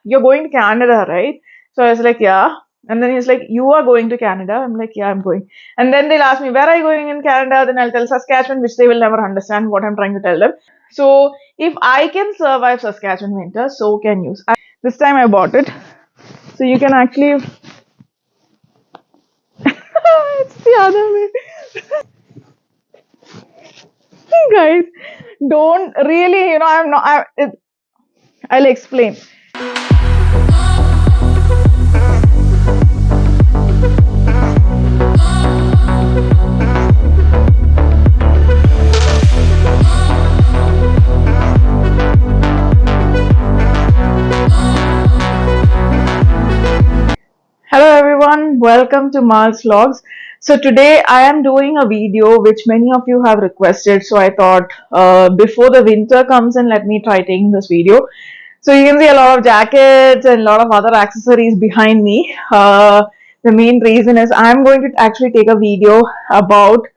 you're going to Canada, right? So I was like, yeah. And then he's like, you are going to Canada? I'm like, yeah, I'm going. And then they'll ask me, where are you going in Canada? Then I'll tell Saskatchewan, which they will never understand what I'm trying to tell them. So if I can survive Saskatchewan winter, so can you. This time I bought it. So you can actually, it's the other way. Guys, don't really, I'm not, I'll explain. Hello everyone, welcome to malzvlogs. So today I am doing a video which many of you have requested. So I thought before the winter comes in, let me try taking this video. So you can see a lot of jackets and a lot of other accessories behind me. The main reason is I'm going to actually take a video about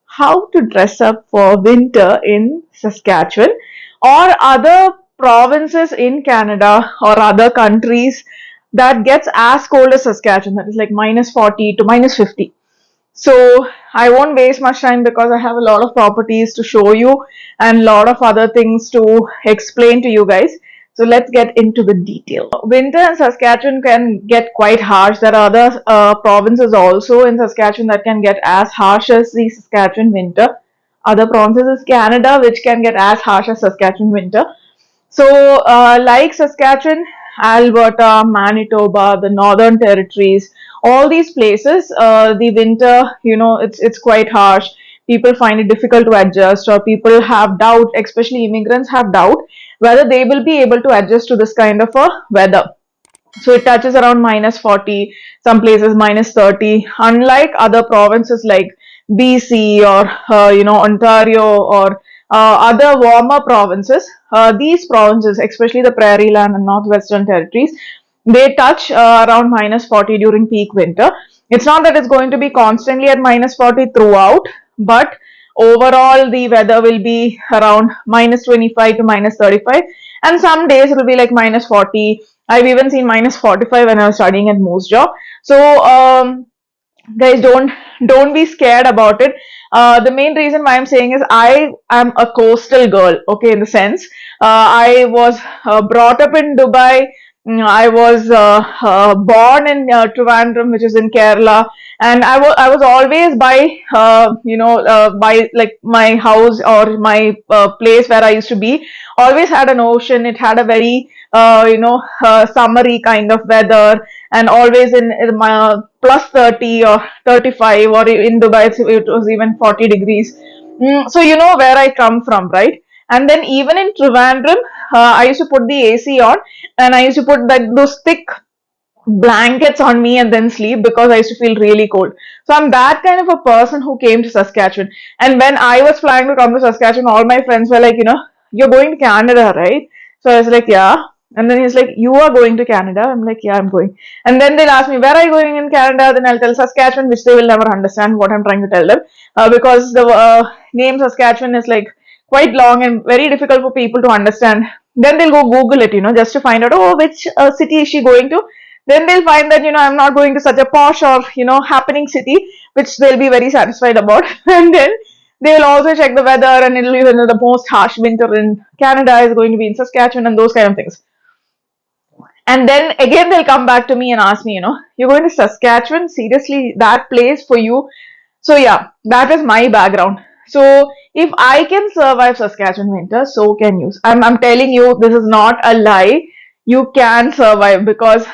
how to dress up for winter in Saskatchewan or other provinces in Canada or other countries that gets as cold as Saskatchewan, that is like minus 40 to minus 50. So I won't waste much time because I have a lot of properties to show you and a lot of other things to explain to you guys. So let's get into the detail. Winter in Saskatchewan can get quite harsh. There are other provinces also in Saskatchewan that can get as harsh as the Saskatchewan winter. Other provinces is Canada, which can get as harsh as Saskatchewan winter. So, like Saskatchewan, Alberta, Manitoba, the Northern Territories, all these places, the winter, it's quite harsh. People find it difficult to adjust, or people have doubt, especially immigrants have doubt whether they will be able to adjust to this kind of a weather. So it touches around minus 40, some places minus 30. Unlike other provinces like BC or Ontario or other warmer provinces, these provinces, especially the Prairie Land and Northwestern Territories, they touch around minus 40 during peak winter. It's not that it's going to be constantly at minus 40 throughout, but overall the weather will be around minus 25 to minus 35, and some days it will be like minus 40. I've even seen minus 45 when I was studying at Moose Jaw. So guys, don't be scared about it. The main reason why I'm saying is I am a coastal girl, okay, in the sense I was brought up in Dubai. I was born in Trivandrum, which is in Kerala, and I was always by like my house or my place where I used to be, always had an ocean. It had a very summery kind of weather, and always in my plus 30 or 35, or in Dubai it was even 40 degrees. So you know where I come from, right? And then even in Trivandrum, I used to put the AC on, and I used to put those thick blankets on me and then sleep because I used to feel really cold. So I'm that kind of a person who came to Saskatchewan. And when I was planning to come to Saskatchewan, all my friends were like, you're going to Canada, right? So I was like, yeah. And then he's like, you are going to Canada? I'm like, yeah, I'm going. And then they'll ask me, where are you going in Canada? Then I'll tell Saskatchewan, which they will never understand what I'm trying to tell them, because the name Saskatchewan is like quite long and very difficult for people to understand. Then they'll go Google it, just to find out, oh, which city is she going to? Then they'll find that I'm not going to such a posh or happening city, which they'll be very satisfied about. And then they will also check the weather, and it'll be the most harsh winter in Canada is going to be in Saskatchewan, and those kind of things. And then again they'll come back to me and ask me, you're going to Saskatchewan? Seriously, that place for you? So yeah, that is my background. So if I can survive Saskatchewan winter, so can you. I'm telling you, this is not a lie. You can survive, because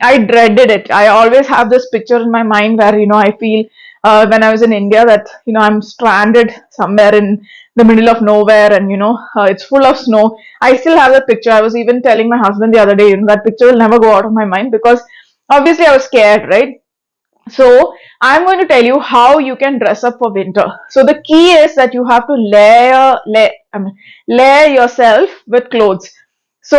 I dreaded it. I always have this picture in my mind where, I feel when I was in India that, I'm stranded somewhere in the middle of nowhere, and, it's full of snow. I still have that picture. I was even telling my husband the other day, that picture will never go out of my mind, because obviously I was scared, right? So I'm going to tell you how you can dress up for winter. So the key is that you have to layer yourself with clothes. So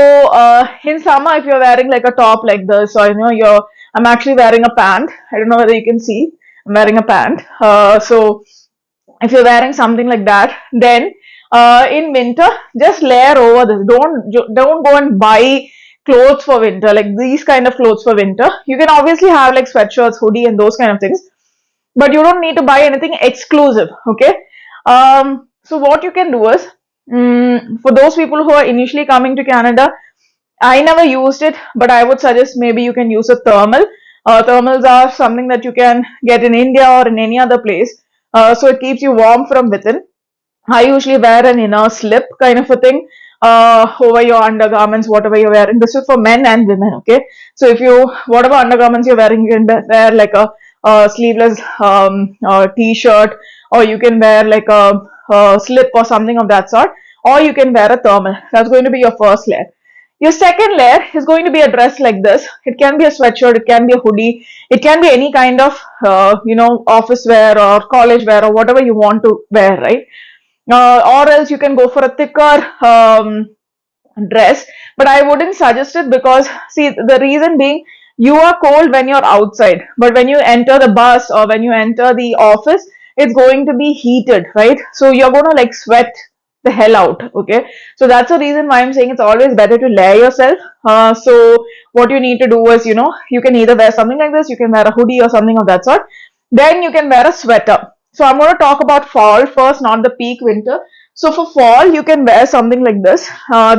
in summer, if you're wearing like a top like this, or I'm actually wearing a pant. I don't know whether you can see. I'm wearing a pant. So if you're wearing something like that, then in winter, just layer over this. Don't go and buy clothes for winter, like these kind of clothes for winter. You can obviously have like sweatshirts, hoodie, and those kind of things, but you don't need to buy anything exclusive. Okay. So what you can do is, for those people who are initially coming to Canada, I never used it, but I would suggest maybe you can use a thermal. Thermals are something that you can get in India or in any other place. So it keeps you warm from within. I usually wear an inner slip kind of a thing over your undergarments, whatever you're wearing. This is for men and women, okay? So if you, whatever undergarments you're wearing, you can wear like a sleeveless t-shirt, or you can wear like a slip or something of that sort, or you can wear a thermal. That's going to be your first layer. Your second layer is going to be a dress like this. It can be a sweatshirt, it can be a hoodie, it can be any kind of, office wear or college wear or whatever you want to wear, right? Or else you can go for a thicker dress, but I wouldn't suggest it, because see, the reason being, you are cold when you're outside, but when you enter the bus or when you enter the office, it's going to be heated, right? So you're going to like sweat the hell out. Okay, so that's the reason why I'm saying it's always better to layer yourself. So what you need to do is, you can either wear something like this, you can wear a hoodie or something of that sort, then you can wear a sweater. So I'm going to talk about fall first, not the peak winter. So for fall, you can wear something like this.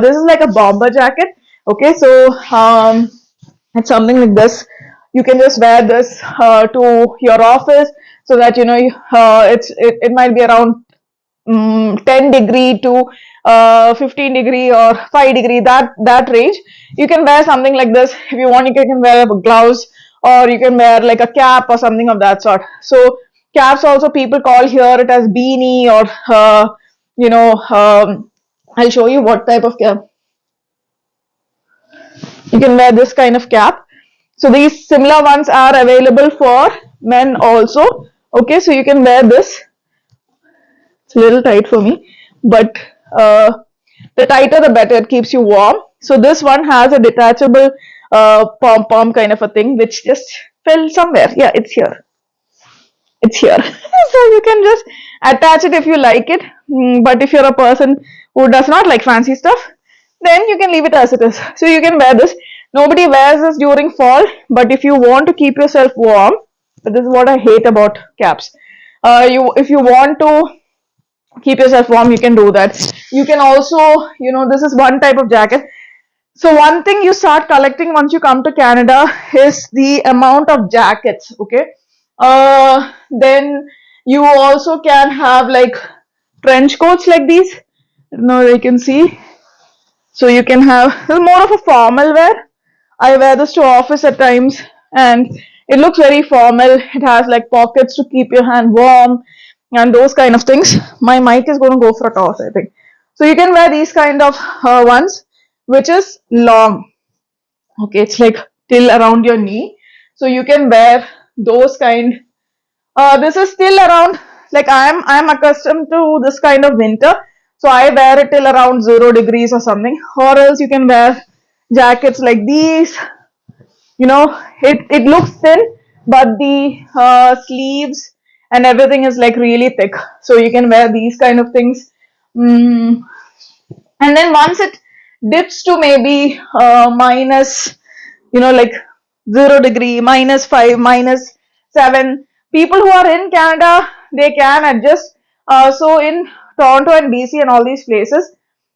This is like a bomber jacket. Okay, so it's something like this. You can just wear this to your office, so that it might be around 10 degree to 15 degree or 5 degree, that range. You can wear something like this. If you want, you can wear gloves, or you can wear like a cap or something of that sort. So caps also people call here it as beanie, or I'll show you what type of cap. You can wear this kind of cap. So these similar ones are available for men also. Okay, so you can wear this. It's a little tight for me, but the tighter the better. It keeps you warm. So this one has a detachable pom-pom kind of a thing, which just fell somewhere. Yeah, it's here. It's here. So you can just attach it if you like it. But if you're a person who does not like fancy stuff, then you can leave it as it is. So you can wear this. Nobody wears this during fall, but if you want to keep yourself warm, this is what I hate about caps. If you want to keep yourself warm, you can do that. You can also, this is one type of jacket. So one thing you start collecting once you come to Canada is the amount of jackets. Okay, then you also can have like trench coats like these. Now you can see. So you can have, this is more of a formal wear. I wear this to office at times, and it looks very formal. It has like pockets to keep your hand warm and those kind of things. My mic is going to go for a toss, I think. So you can wear these kind of ones, which is long. Okay, it's like till around your knee. So you can wear those kind. This is still around, like I'm accustomed to this kind of winter. So I wear it till around 0 degrees or something. Or else you can wear jackets like these. It looks thin, but the sleeves and everything is like really thick. So you can wear these kind of things. And then once it dips to maybe minus, like 0 degree, -5, -7, people who are in Canada, they can adjust. So in Toronto and BC and all these places,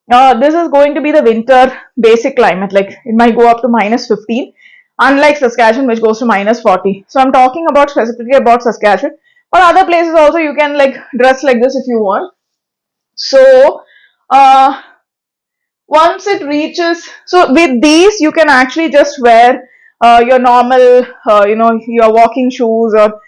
this is going to be the winter basic climate. Like it might go up to -15, unlike Saskatchewan, which goes to -40. So I'm talking about specifically about Saskatchewan. But other places also, you can like dress like this if you want. So once it reaches, so with these you can actually just wear your normal, your walking shoes or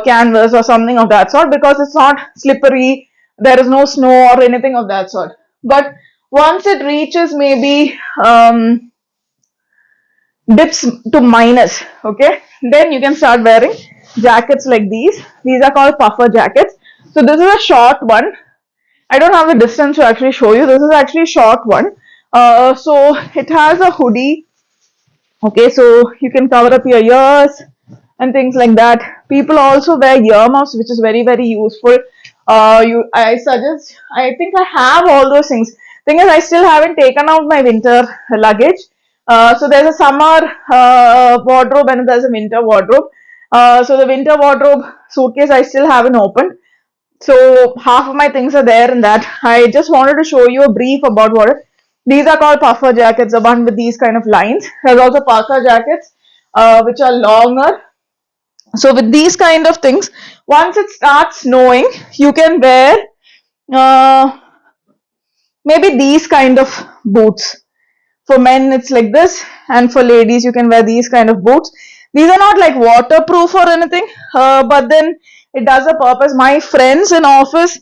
canvas or something of that sort, because it's not slippery. There is no snow or anything of that sort. But once it reaches maybe dips to minus, okay, then you can start wearing jackets like these. These are called puffer jackets. So this is a short one. I don't have the distance to actually show you. This is actually a short one. So it has a hoodie. Okay, so you can cover up your ears and things like that. People also wear earmuffs, which is very, very useful. I suggest, I think I have all those things. Thing is, I still haven't taken out my winter luggage. So there's a summer wardrobe and there's a winter wardrobe. So the winter wardrobe suitcase I still haven't opened. So half of my things are there in that. I just wanted to show you a brief about what these are called puffer jackets, the one with these kind of lines. There's also parka jackets, which are longer. So with these kind of things, once it starts snowing, you can wear uh, maybe these kind of boots. For men, it's like this, and for ladies, you can wear these kind of boots. These are not like waterproof or anything, but then it does a purpose. My friends in office,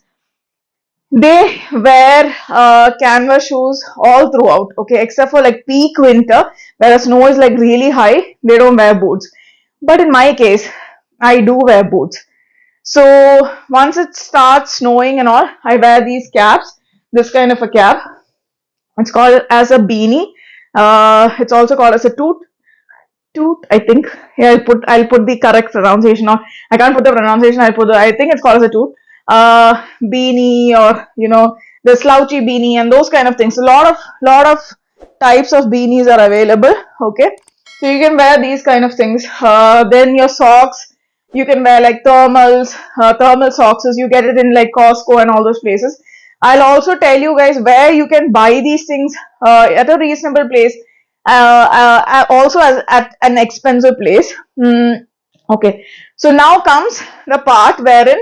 they wear canvas shoes all throughout, okay, except for like peak winter where the snow is like really high, they don't wear boots. But in my case, I do wear boots. So once it starts snowing and all, I wear these caps, this kind of a cap. It's called as a beanie. It's also called as a toot, I think. Yeah, I'll put the correct pronunciation, or I can't put the pronunciation, I think it's called as a toot. Beanie, or the slouchy beanie and those kind of things. A lot of types of beanies are available. Okay. So you can wear these kind of things. Then your socks, you can wear like thermal socks. You get it in like Costco and all those places. I'll also tell you guys where you can buy these things at a reasonable place, also at an expensive place. Okay, so now comes the part wherein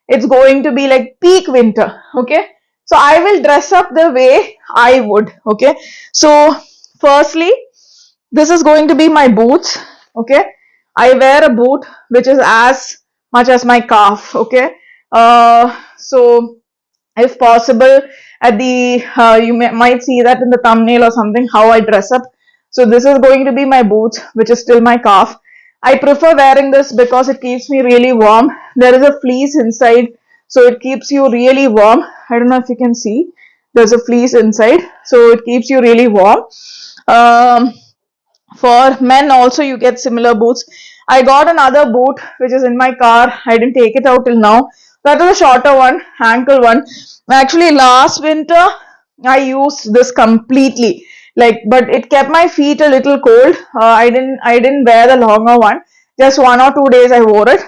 it's going to be like peak winter. Okay, so I will dress up the way I would. Okay, so firstly, this is going to be my boots. Okay, I wear a boot which is as much as my calf. Okay, so if possible, at the you might see that in the thumbnail or something, how I dress up. So this is going to be my boots, which is still my calf. I prefer wearing this because it keeps me really warm. There is a fleece inside, so it keeps you really warm. I don't know if you can see, there's a fleece inside, so it keeps you really warm. For men also, you get similar boots. I got another boot which is in my car. I didn't take it out till now. That is a shorter one, ankle one. Actually, last winter I used this completely, like, but it kept my feet a little cold. I didn't wear the longer one. Just 1 or 2 days I wore it.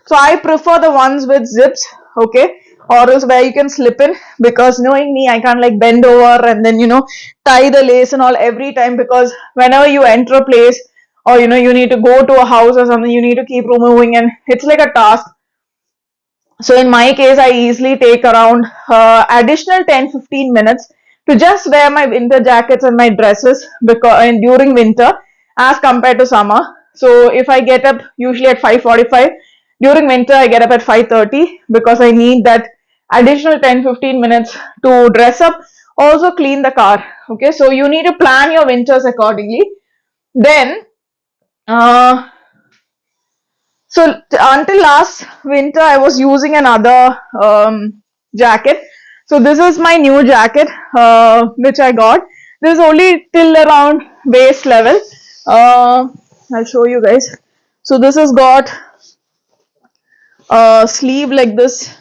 So I prefer the ones with zips, okay, or else where you can slip in, because knowing me, I can't like bend over and then tie the lace and all every time, because whenever you enter a place, or you need to go to a house or something, you need to keep removing, and it's like a task. So in my case, I easily take around additional 10-15 minutes to just wear my winter jackets and my dresses because during winter as compared to summer. So if I get up usually at 5:45, during winter I get up at 5:30 because I need that additional 10-15 minutes to dress up, also clean the car. Okay, so you need to plan your winters accordingly. Then so until last winter, I was using another jacket. So this is my new jacket, which I got. This is only till around waist level. I'll show you guys. So this has got a sleeve like this,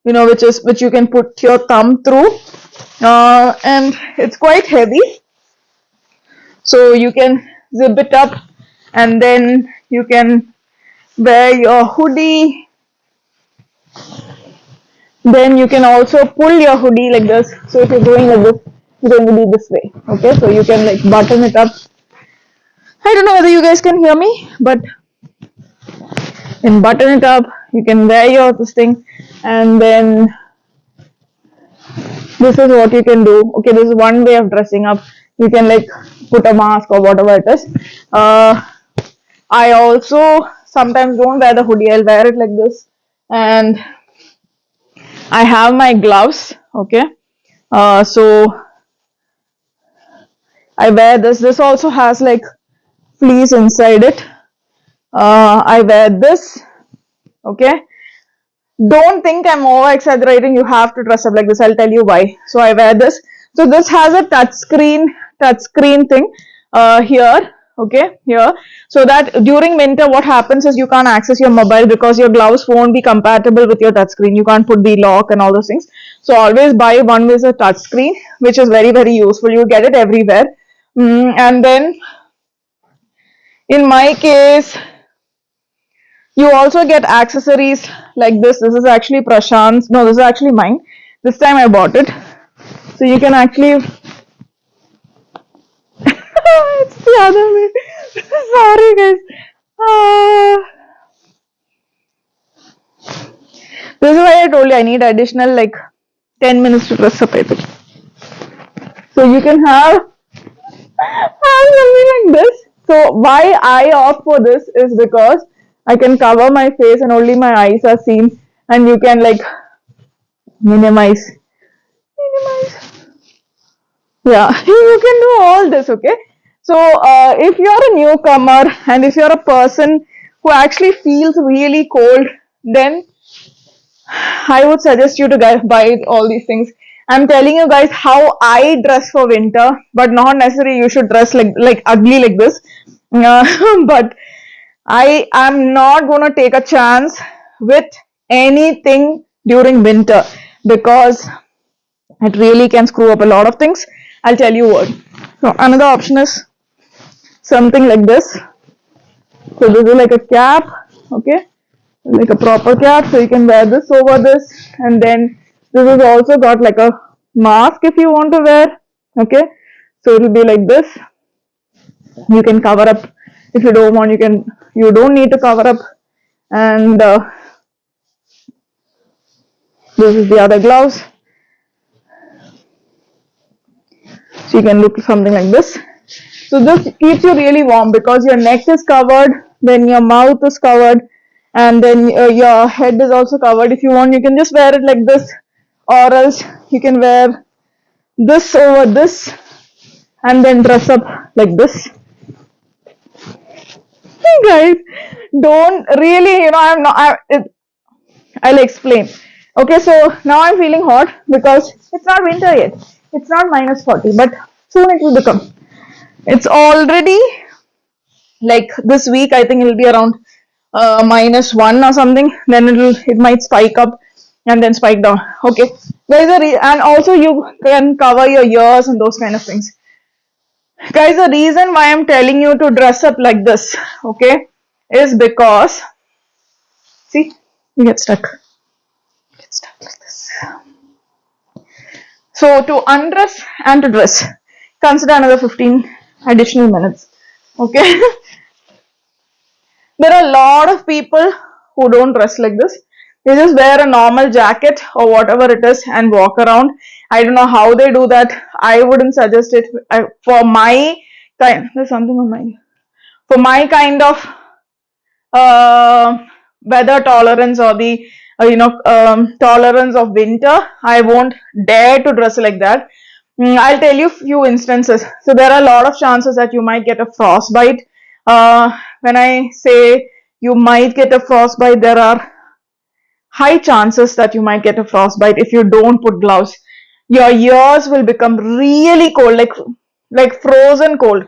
which you can put your thumb through, and it's quite heavy. So you can zip it up, and then you can wear your hoodie. Then you can also pull your hoodie like this. So if you're going like this, it's going to be this way. Okay, so you can like button it up. I don't know whether you guys can hear me, but button it up. You can wear your this thing, and then this is what you can do. Okay, this is one way of dressing up. You can like put a mask or whatever it is. I also sometimes don't wear the hoodie. I'll wear it like this, and I have my gloves. Okay, so I wear this. This also has like fleece inside it. I wear this. Okay, don't think I'm over exaggerating. You have to dress up like this. I'll tell you why. So I wear this. So this has a touchscreen thing here. Okay, here, so that during winter what happens is you can't access your mobile because your gloves won't be compatible with your touchscreen. You can't put the lock and all those things. So always buy one with a touchscreen, which is very, very useful. You get it everywhere. And then in my case, you also get accessories like this. This is actually Prashant's. No, this is actually mine. This time I bought it. So you can actually it's the other way. Sorry guys. This is why I told you I need additional like 10 minutes to dress up, I think. So you can have something like this. So why I opt for this is because I can cover my face and only my eyes are seen, and you can like minimize. Yeah, you can do all this, okay? So if you're a newcomer and if you're a person who actually feels really cold, then I would suggest you to guys buy all these things. I'm telling you guys how I dress for winter, but not necessarily you should dress like ugly like this. But I am not gonna take a chance with anything during winter because it really can screw up a lot of things. I'll tell you what. So another option is something like this. So this is like a cap, okay, like a proper cap. So you can wear this over this, and then this is also got like a mask if you want to wear, okay. So it'll be like this. You can cover up if you don't want. You don't need to cover up, and this is the other gloves. So you can look something like this. So this keeps you really warm because your neck is covered, then your mouth is covered, and then your head is also covered. If you want, you can just wear it like this, or else you can wear this over this and then dress up like this. Hey guys, don't really, I'll explain. Okay, so now I'm feeling hot because it's not winter yet. It's not -40, but soon it will become. It's already like this week. I think it will be around -1 or something. Then it might spike up and then spike down. Okay, there's and also you can cover your ears and those kind of things. Guys, the reason why I'm telling you to dress up like this, okay, is because see, you get stuck. Get stuck like this. So to undress and to dress, consider another 15 additional minutes. Okay. There are a lot of people who don't dress like this. They just wear a normal jacket or whatever it is and walk around. I don't know how they do that. I wouldn't suggest it for my kind. There's something on my. For my kind of weather tolerance or the tolerance of winter, I won't dare to dress like that. I'll tell you a few instances. So there are a lot of chances that you might get a frostbite. When I say you might get a frostbite, there are high chances that you might get a frostbite if you don't put gloves. Your ears will become really cold, like frozen cold.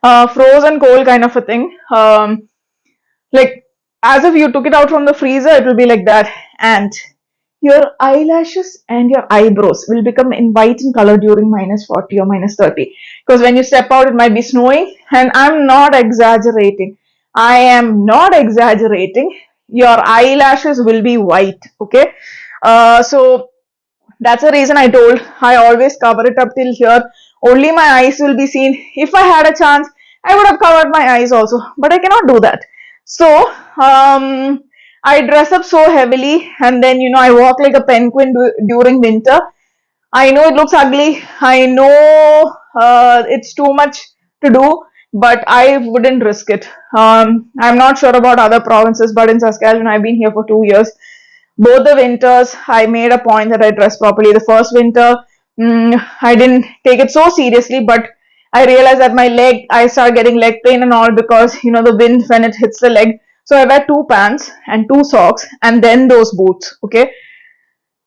Frozen cold kind of a thing. Like as if you took it out from the freezer, it will be like that. And your eyelashes and your eyebrows will become in white in color during -40 or -30. Because when you step out, it might be snowing. And I'm not exaggerating. I am not exaggerating. Your eyelashes will be white. Okay. So that's the reason I told I always cover it up till here. Only my eyes will be seen. If I had a chance, I would have covered my eyes also, but I cannot do that. So I dress up so heavily, and then I walk like a penguin during winter. I know it looks ugly. I know it's too much to do, but I wouldn't risk it. I'm not sure about other provinces, but in Saskatchewan, I've been here for 2 years. Both the winters, I made a point that I dressed properly. The first winter, I didn't take it so seriously, but I realized that I started getting leg pain and all because the wind when it hits the leg. So I wear 2 pants and 2 socks and then those boots. Okay,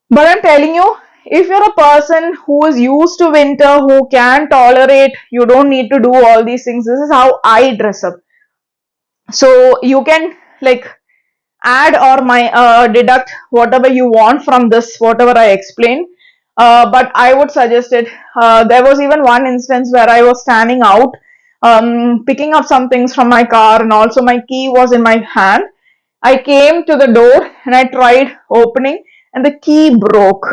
but I'm telling you, if you're a person who is used to winter, who can tolerate, you don't need to do all these things. This is how I dress up. So you can like add or deduct whatever you want from this, whatever I explained. but I would suggest it. There was even one instance where I was standing out, picking up some things from my car, and also my key was in my hand. I came to the door and I tried opening, and the key broke.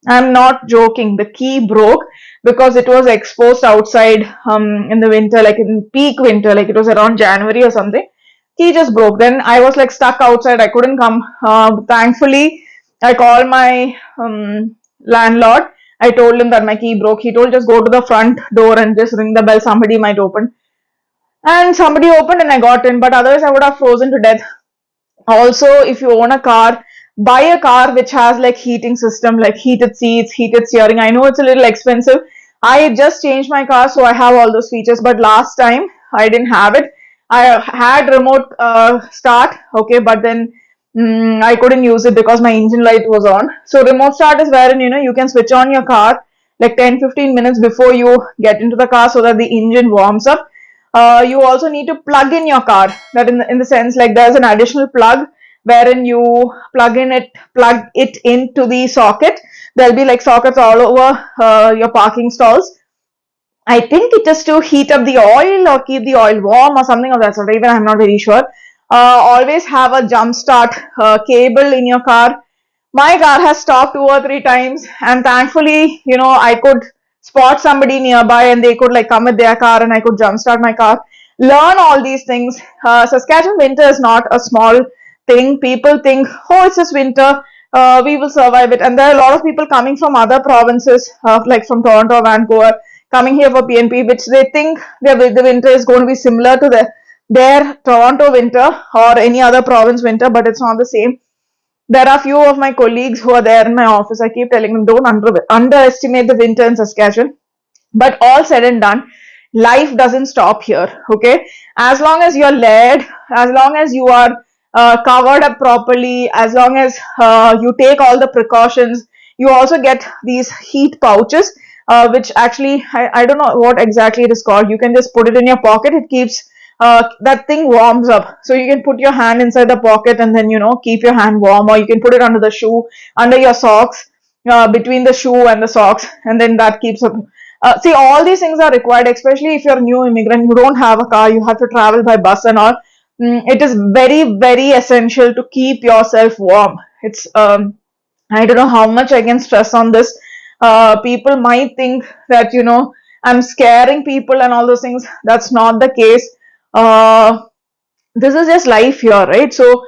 I'm not joking. The key broke because it was exposed outside in the winter, like in peak winter, like it was around January or something. Key just broke. Then I was like stuck outside. I couldn't come. Thankfully, I called my landlord. I told him that my key broke. He told just go to the front door and just ring the bell. Somebody might open. And somebody opened and I got in. But otherwise, I would have frozen to death. Also, if you own a car, buy a car which has like heating system, like heated seats, heated steering. I know it's a little expensive. I just changed my car, so I have all those features, but last time I didn't have it. I had remote start, okay, but then I couldn't use it because my engine light was on. So remote start is wherein you can switch on your car like 10-15 minutes before you get into the car so that the engine warms up. You also need to plug in your car. That in the sense, like there's an additional plug wherein you plug it into the socket. There'll be like sockets all over your parking stalls. I think it is to heat up the oil or keep the oil warm or something of that sort. Even I'm not very sure. Always have a jump start cable in your car. My car has stopped 2 or 3 times, and thankfully, I could spot somebody nearby and they could like come with their car and I could jumpstart my car. Learn all these things. Saskatchewan winter is not a small thing. People think, oh, it's just winter, we will survive it. And there are a lot of people coming from other provinces, like from Toronto, Vancouver, coming here for PNP, which they think the winter is going to be similar to their Toronto winter or any other province winter, but it's not the same. There are few of my colleagues who are there in my office. I keep telling them, don't underestimate the winter in Saskatchewan. But all said and done, life doesn't stop here, okay? As long as you're led, as long as you are covered up properly, as long as you take all the precautions, you also get these heat pouches, which actually, I don't know what exactly it is called. You can just put it in your pocket. It keeps that thing warms up, so you can put your hand inside the pocket and then keep your hand warm, or you can put it under the shoe, under your socks, between the shoe and the socks, and then that keeps up. See, all these things are required, especially if you're a new immigrant, you don't have a car, you have to travel by bus and all. It is very, very essential to keep yourself warm. It's I don't know how much I can stress on this. People might think that I'm scaring people and all those things. That's not the case. This is just life here, right? So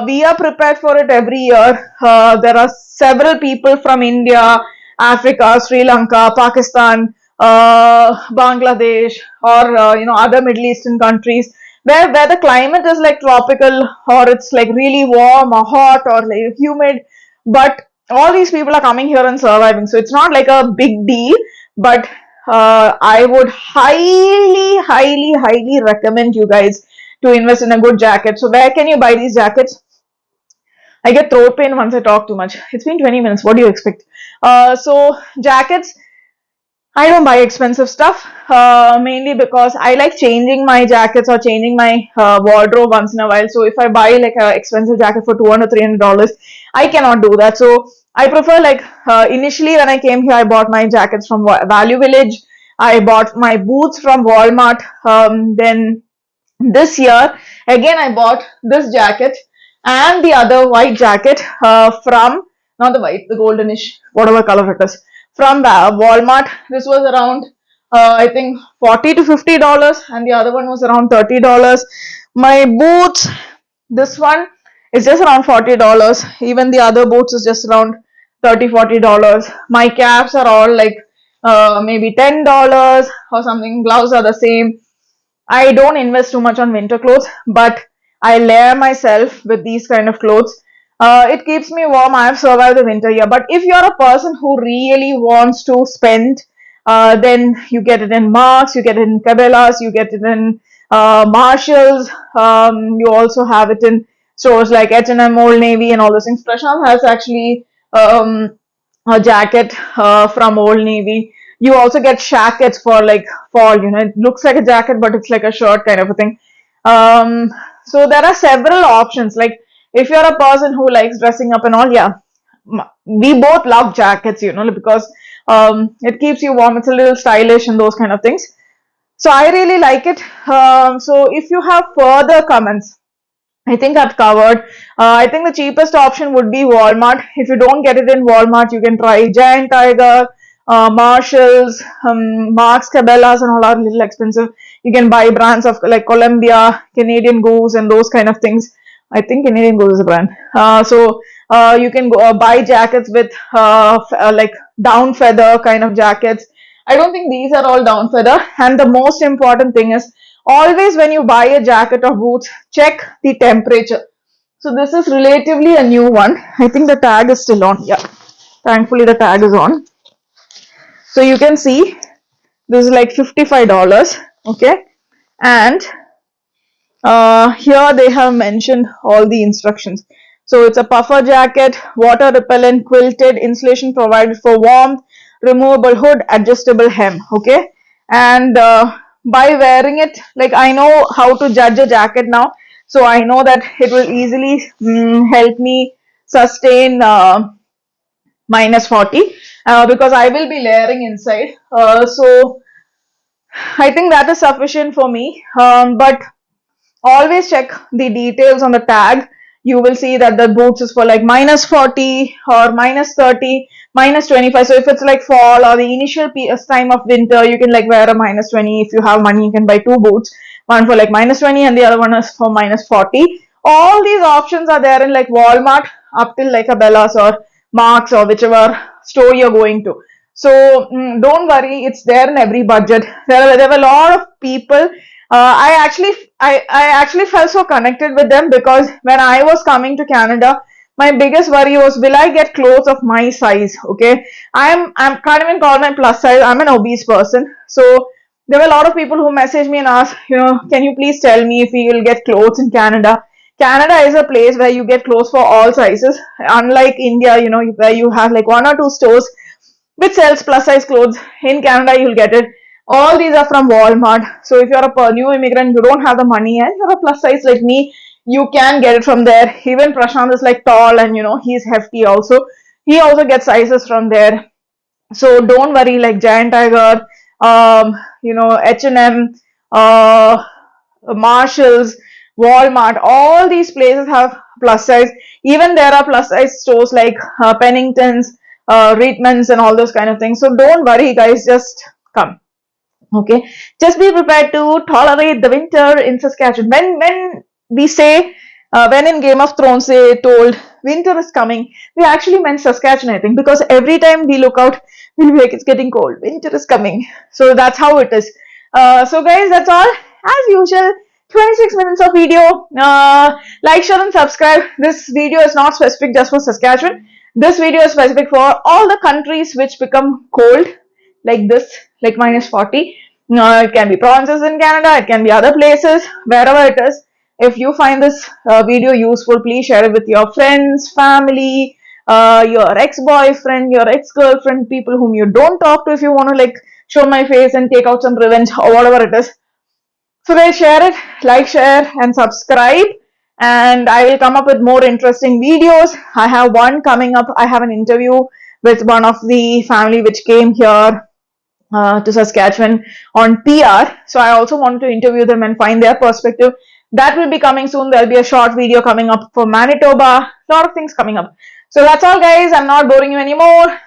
we are prepared for it every year. There are several people from India, Africa, Sri Lanka, Pakistan, Bangladesh, or other Middle Eastern countries where the climate is like tropical, or it's like really warm or hot or like humid. But all these people are coming here and surviving, so it's not like a big deal. But I would highly, highly, highly recommend you guys to invest in a good jacket. So where can you buy these jackets? I get throat pain once I talk too much. It's been 20 minutes. What do you expect? So jackets, I don't buy expensive stuff, mainly because I like changing my jackets or changing my wardrobe once in a while. So if I buy like an expensive jacket for $200-300, I cannot do that. So I prefer like initially when I came here, I bought my jackets from Value Village. I bought my boots from Walmart. Then this year, again, I bought this jacket and the other white jacket from, not the white, the goldenish, whatever color it is, from Walmart. This was around, I think, $40 to $50, and the other one was around $30. My boots, this one is just around $40. Even the other boots is just around $30-40. My caps are all like maybe $10 or something. Gloves are the same. I don't invest too much on winter clothes, but I layer myself with these kind of clothes. It keeps me warm. I have survived the winter here. But if you're a person who really wants to spend, then you get it in Marks, you get it in Cabela's, you get it in Marshalls. You also have it in stores like H&M, Old Navy, and all those things. Prashant has actually a jacket from Old Navy. You also get shackets for like fall. It looks like a jacket, but it's like a shirt kind of a thing. So there are several options. Like if you're a person who likes dressing up and all, yeah, we both love jackets, because it keeps you warm. It's a little stylish and those kind of things. So I really like it. So if you have further comments, I think I've covered. I think the cheapest option would be Walmart. If you don't get it in Walmart, you can try Giant Tiger, Marshalls, Marks, Cabela's, and all are a little expensive. You can buy brands of like Columbia, Canadian Goose, and those kind of things. I think Canadian Goose is a brand. So you can go buy jackets with like down feather kind of jackets. I don't think these are all down feather. And the most important thing is always when you buy a jacket or boots, check the temperature. So this is relatively a new one. I think the tag is still on. Yeah, thankfully the tag is on. So you can see this is like $55. Okay, and here they have mentioned all the instructions. So it's a puffer jacket, water repellent, quilted, insulation provided for warmth, removable hood, adjustable hem. Okay, and by wearing it, like I know how to judge a jacket now, so I know that it will easily help me sustain minus 40 because I will be layering inside. So I think that is sufficient for me. But always check the details on the tag. You will see that the boots is for like minus 40 or minus 30, minus 25. So if it's like fall or the initial time of winter, you can like wear a minus 20. If you have money, you can buy two boots, one for like minus 20 and the other one is for minus 40. All these options are there in like Walmart up till like a Bella's or Marks or whichever store you're going to. So don't worry, it's there in every budget. There were a lot of people. I actually felt so connected with them because when I was coming to Canada, my biggest worry was, will I get clothes of my size? Okay, I can't even call my plus size. I'm an obese person, so there were a lot of people who messaged me and asked, can you please tell me if we will get clothes in Canada? Canada is a place where you get clothes for all sizes, unlike India, where you have like one or two stores which sells plus size clothes. In Canada, you'll get it. All these are from Walmart. So if you're a new immigrant, you don't have the money and you're a plus size like me, you can get it from there. Even Prashant is like tall and he's hefty also. He also gets sizes from there. So don't worry, like Giant Tiger, H&M, Marshalls, Walmart, all these places have plus size. Even there are plus size stores like Pennington's, Reitman's and all those kind of things. So don't worry guys, just come. Okay, just be prepared to tolerate the winter in Saskatchewan. When we say, when in Game of Thrones they told winter is coming, they actually meant Saskatchewan, I think, because every time we look out, we'll be like, it's getting cold, winter is coming. So that's how it is. So guys, that's all. As usual, 26 minutes of video. Like, share and subscribe. This video is not specific just for Saskatchewan. This video is specific for all the countries which become cold like this, like minus 40. It can be provinces in Canada, it can be other places, wherever it is. If you find this video useful, please share it with your friends, family, your ex-boyfriend, your ex-girlfriend, people whom you don't talk to if you want to like show my face and take out some revenge or whatever it is. So guys, share it, like, share and subscribe, and I will come up with more interesting videos. I have one coming up. I have an interview with one of the family which came here to Saskatchewan on PR. So I also wanted to interview them and find their perspective. That will be coming soon. There'll be a short video coming up for Manitoba. A lot of things coming up. So that's all guys. I'm not boring you anymore.